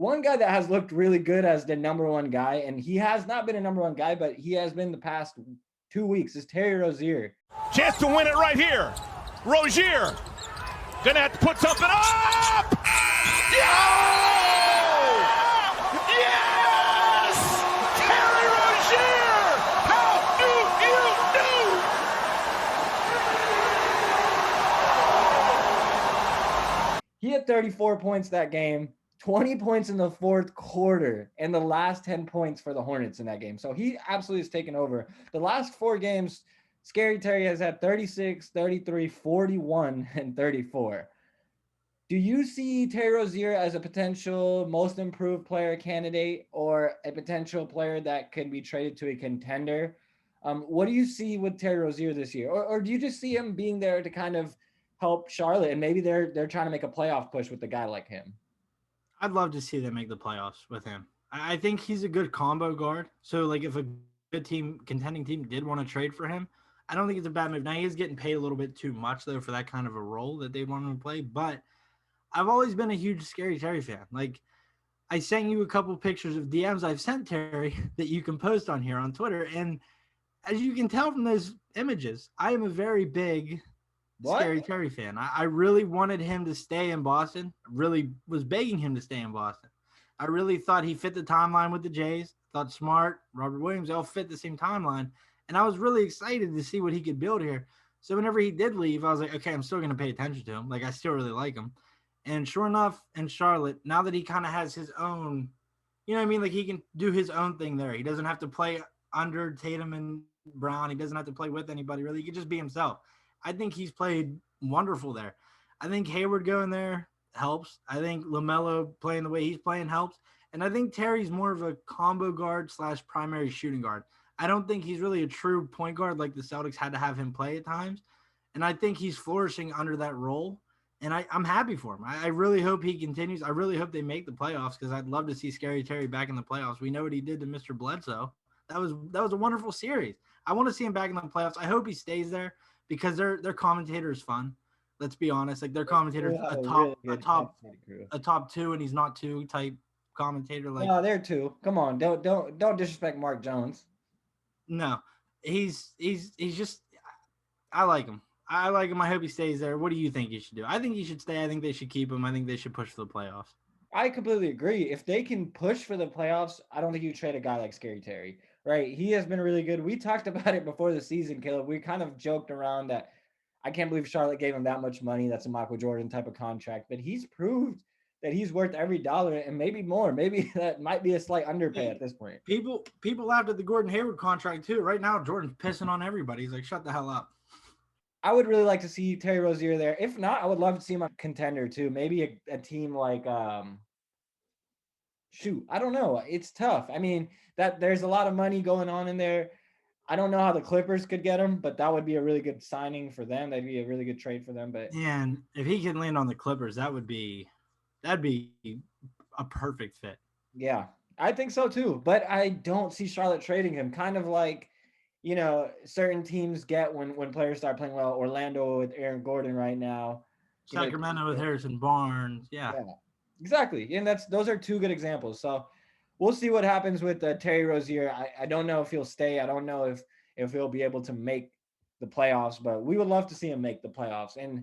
One guy that has looked really good as the number one guy, and he has not been a number one guy, but he has been the past 2 weeks, is Terry Rozier. Chance to win it right here. Rozier gonna have to put something up. Yes! Terry Rozier! How do you do? He had 34 points that game, 20 points in the fourth quarter, and the last 10 points for the Hornets in that game. So he absolutely has taken over. The last 4 games, Scary Terry has had 36, 33, 41, and 34. Do you see Terry Rozier as a potential most improved player candidate or a potential player that can be traded to a contender? What do you see with Terry Rozier this year? Or do you just see him being there to kind of help Charlotte, and maybe they're trying to make a playoff push with a guy like him? I'd love to see them make the playoffs with him. I think he's a good combo guard. So, like, if a good team, contending team, did want to trade for him, I don't think it's a bad move. Now, he is getting paid a little bit too much, though, for that kind of a role that they want him to play. But I've always been a huge Scary Terry fan. Like, I sent you a couple pictures of DMs I've sent Terry that you can post on here on Twitter. And as you can tell from those images, I am a very big Scary Terry fan. I really wanted him to stay in Boston. I really was begging him to stay in Boston. I really thought he fit the timeline with the Jays. Thought Smart, Robert Williams, they all fit the same timeline. And I was really excited to see what he could build here. So whenever he did leave, I was like, okay, I'm still going to pay attention to him. Like, I still really like him. And sure enough, in Charlotte, now that he kind of has his own, you know what I mean? Like, he can do his own thing there. He doesn't have to play under Tatum and Brown. He doesn't have to play with anybody, really. He can just be himself. I think he's played wonderful there. I think Hayward going there helps. I think LaMelo playing the way he's playing helps. And I think Terry's more of a combo guard / primary shooting guard. I don't think he's really a true point guard like the Celtics had to have him play at times. And I think he's flourishing under that role. And I'm happy for him. I really hope he continues. I really hope they make the playoffs because I'd love to see Scary Terry back in the playoffs. We know what he did to Mr. Bledsoe. That was a wonderful series. I want to see him back in the playoffs. I hope he stays there because their commentator is fun. Let's be honest. Like, their commentator's a top 2 and he's not 2 type commentator. Like, no, they're 2. Come on, don't disrespect Mark Jones. No, he's just. I like him. I like him. I hope he stays there. What do you think he should do? I think he should stay. I think they should keep him. I think they should push for the playoffs. I completely agree. If they can push for the playoffs, I don't think you trade a guy like Scary Terry, right? He has been really good. We talked about it before the season, Caleb. We kind of joked around that I can't believe Charlotte gave him that much money. That's a Michael Jordan type of contract, but he's proved that he's worth every dollar and maybe more. Maybe that might be a slight underpay at this point. People laughed at the Gordon Hayward contract too. Right now, Jordan's pissing on everybody. He's like, shut the hell up. I would really like to see Terry Rozier there. If not, I would love to see him a contender too. Maybe a team like I don't know. It's tough. I mean, that there's a lot of money going on in there. I don't know how the Clippers could get him, but that would be a really good signing for them. That'd be a really good trade for them. But and if he can land on the Clippers, that'd be a perfect fit. Yeah, I think so too. But I don't see Charlotte trading him. Kind of like, you know, certain teams get when players start playing well. Orlando with Aaron Gordon right now. Sacramento with Harrison Barnes. Yeah, exactly. And those are 2 good examples. So we'll see what happens with Terry Rozier. I don't know if he'll stay. I don't know if he'll be able to make the playoffs, but we would love to see him make the playoffs. And